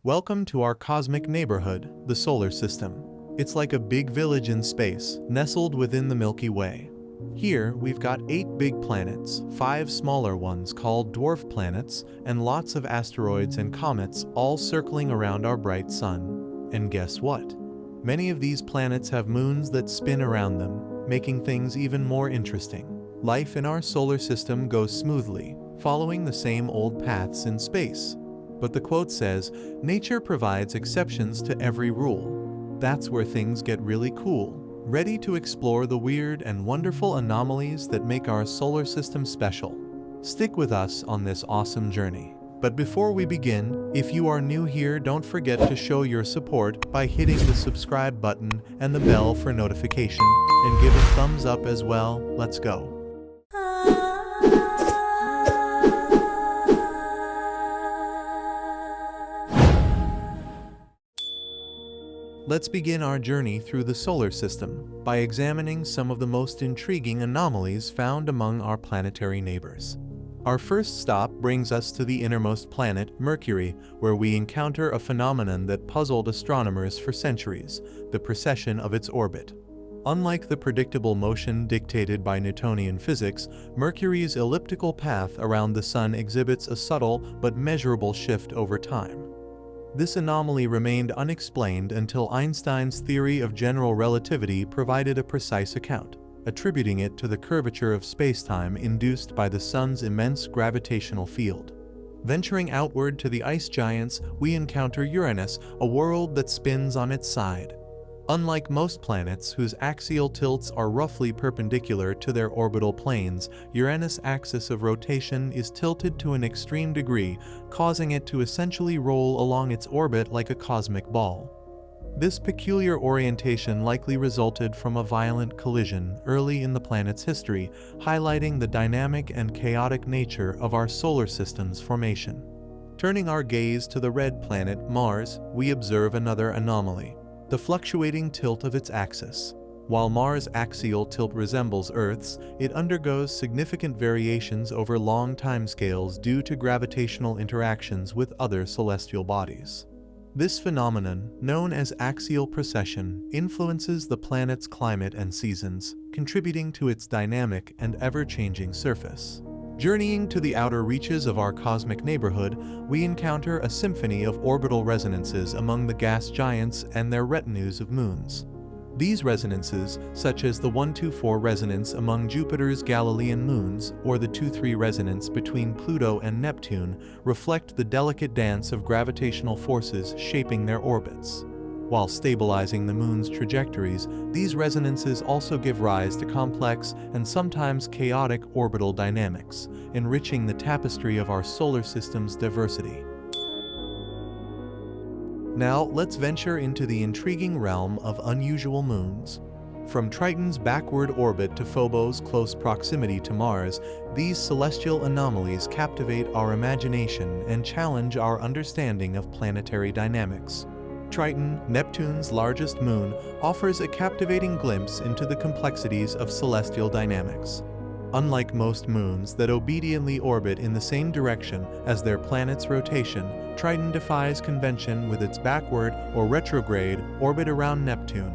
Welcome to our cosmic neighborhood, the solar system. It's like a big village in space, nestled within the Milky Way. Here, we've got 8 big planets, 5 smaller ones called dwarf planets, and lots of asteroids and comets all circling around our bright sun. And guess what? Many of these planets have moons that spin around them, making things even more interesting. Life in our solar system goes smoothly, following the same old paths in space. But the quote says, nature provides exceptions to every rule. That's where things get really cool. Ready to explore the weird and wonderful anomalies that make our solar system special? Stick with us on this awesome journey. But before we begin, if you are new here, don't forget to show your support by hitting the subscribe button and the bell for notification, and give a thumbs up as well. Let's go. Let's begin our journey through the solar system by examining some of the most intriguing anomalies found among our planetary neighbors. Our first stop brings us to the innermost planet, Mercury, where we encounter a phenomenon that puzzled astronomers for centuries: the precession of its orbit. Unlike the predictable motion dictated by Newtonian physics, Mercury's elliptical path around the Sun exhibits a subtle but measurable shift over time. This anomaly remained unexplained until Einstein's theory of general relativity provided a precise account, attributing it to the curvature of spacetime induced by the Sun's immense gravitational field. Venturing outward to the ice giants, we encounter Uranus, a world that spins on its side. Unlike most planets whose axial tilts are roughly perpendicular to their orbital planes, Uranus' axis of rotation is tilted to an extreme degree, causing it to essentially roll along its orbit like a cosmic ball. This peculiar orientation likely resulted from a violent collision early in the planet's history, highlighting the dynamic and chaotic nature of our solar system's formation. Turning our gaze to the red planet, Mars, we observe another anomaly: the fluctuating tilt of its axis. While Mars' axial tilt resembles Earth's, it undergoes significant variations over long timescales due to gravitational interactions with other celestial bodies. This phenomenon, known as axial precession, influences the planet's climate and seasons, contributing to its dynamic and ever-changing surface. Journeying to the outer reaches of our cosmic neighborhood, we encounter a symphony of orbital resonances among the gas giants and their retinues of moons. These resonances, such as the 1-2-4 resonance among Jupiter's Galilean moons or the 2-3 resonance between Pluto and Neptune, reflect the delicate dance of gravitational forces shaping their orbits. While stabilizing the moon's trajectories, these resonances also give rise to complex and sometimes chaotic orbital dynamics, enriching the tapestry of our solar system's diversity. Now, let's venture into the intriguing realm of unusual moons. From Triton's backward orbit to Phobos' close proximity to Mars, these celestial anomalies captivate our imagination and challenge our understanding of planetary dynamics. Triton, Neptune's largest moon, offers a captivating glimpse into the complexities of celestial dynamics. Unlike most moons that obediently orbit in the same direction as their planet's rotation, Triton defies convention with its backward or retrograde orbit around Neptune.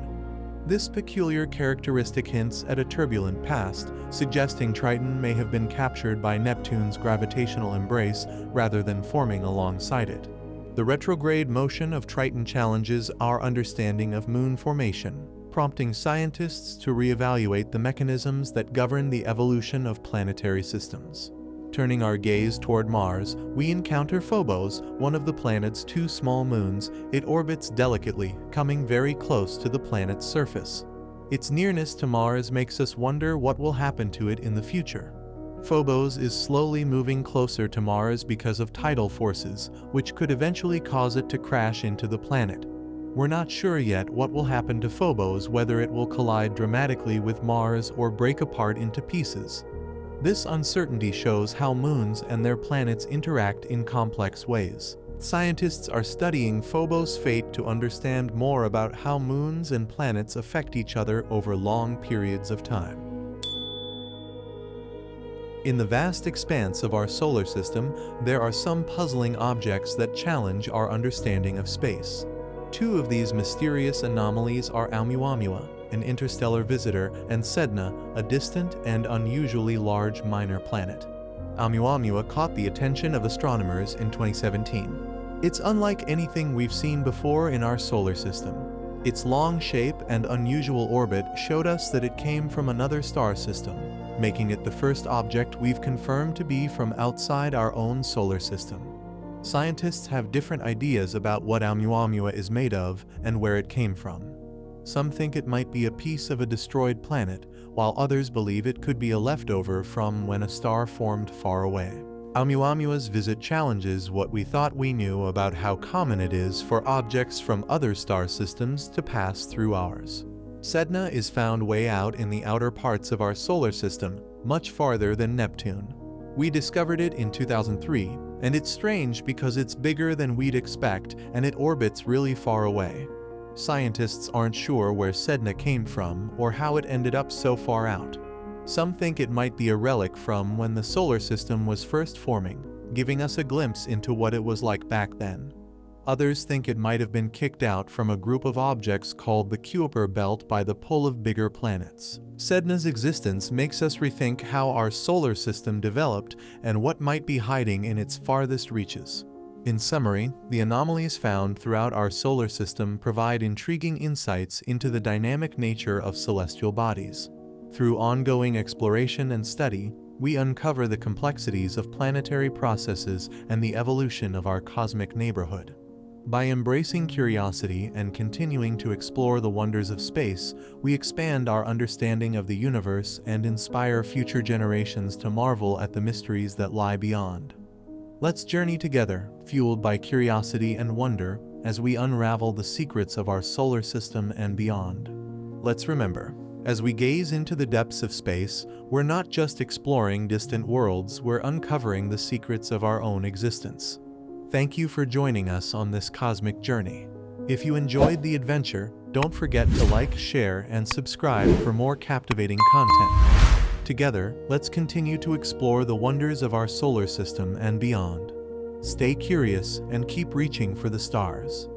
This peculiar characteristic hints at a turbulent past, suggesting Triton may have been captured by Neptune's gravitational embrace rather than forming alongside it. The retrograde motion of Triton challenges our understanding of moon formation, prompting scientists to reevaluate the mechanisms that govern the evolution of planetary systems. Turning our gaze toward Mars, we encounter Phobos, one of the planet's 2 small moons. It orbits delicately, coming very close to the planet's surface. Its nearness to Mars makes us wonder what will happen to it in the future. Phobos is slowly moving closer to Mars because of tidal forces, which could eventually cause it to crash into the planet. We're not sure yet what will happen to Phobos, whether it will collide dramatically with Mars or break apart into pieces. This uncertainty shows how moons and their planets interact in complex ways. Scientists are studying Phobos' fate to understand more about how moons and planets affect each other over long periods of time. In the vast expanse of our solar system, there are some puzzling objects that challenge our understanding of space. Two of these mysterious anomalies are Oumuamua, an interstellar visitor, and Sedna, a distant and unusually large minor planet. Oumuamua caught the attention of astronomers in 2017. It's unlike anything we've seen before in our solar system. Its long shape and unusual orbit showed us that it came from another star system, making it the first object we've confirmed to be from outside our own solar system. Scientists have different ideas about what Oumuamua is made of and where it came from. Some think it might be a piece of a destroyed planet, while others believe it could be a leftover from when a star formed far away. Oumuamua's visit challenges what we thought we knew about how common it is for objects from other star systems to pass through ours. Sedna is found way out in the outer parts of our solar system, much farther than Neptune. We discovered it in 2003, and it's strange because it's bigger than we'd expect and it orbits really far away. Scientists aren't sure where Sedna came from or how it ended up so far out. Some think it might be a relic from when the solar system was first forming, giving us a glimpse into what it was like back then. Others think it might have been kicked out from a group of objects called the Kuiper Belt by the pull of bigger planets. Sedna's existence makes us rethink how our solar system developed and what might be hiding in its farthest reaches. In summary, the anomalies found throughout our solar system provide intriguing insights into the dynamic nature of celestial bodies. Through ongoing exploration and study, we uncover the complexities of planetary processes and the evolution of our cosmic neighborhood. By embracing curiosity and continuing to explore the wonders of space, we expand our understanding of the universe and inspire future generations to marvel at the mysteries that lie beyond. Let's journey together, fueled by curiosity and wonder, as we unravel the secrets of our solar system and beyond. Let's remember, as we gaze into the depths of space, we're not just exploring distant worlds, we're uncovering the secrets of our own existence. Thank you for joining us on this cosmic journey. If you enjoyed the adventure, don't forget to like, share, and subscribe for more captivating content. Together, let's continue to explore the wonders of our solar system and beyond. Stay curious and keep reaching for the stars.